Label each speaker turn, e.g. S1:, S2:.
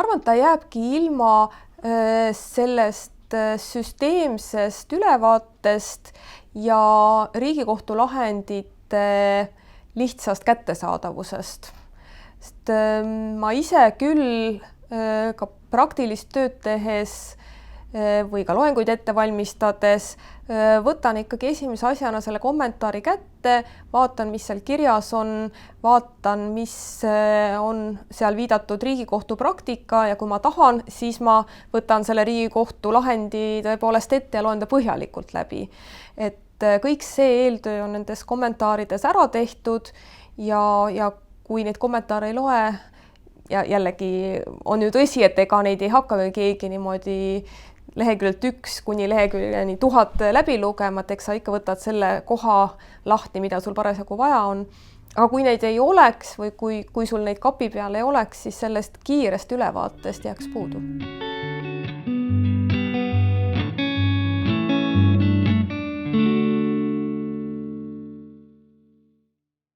S1: ma arvan, et ta jääbki ilma sellest süsteemsest ülevaatest ja Riigikohtu lahendite lihtsast kättesaadavusest. Sest ma ise küll ka praktilist tööd tehes või ka loenguid ette valmistades võtan ikkagi esimese asjana selle kommentaari kätte, vaatan, mis seal kirjas on, vaatan, mis on seal viidatud Riigikohtu praktika ja kui ma tahan, siis ma võtan selle Riigikohtu lahendi tõepoolest ette ja loen ta põhjalikult läbi. Et kõik see eeltöö on nendes kommentaarides ära tehtud ja kui neid kommentaare ei loe, ja jällegi on ju tõsi, et ega neid ei hakka keegi niimoodi leheküljelt 1 kuni leheküljeni 1000 läbi lugema, et eks sa ikka võtad selle koha lahti, mida sul parasjagu vaja on. Aga kui neid ei oleks või kui sul neid kapi peal ei oleks, siis sellest kiirest ülevaatest jääks puudu.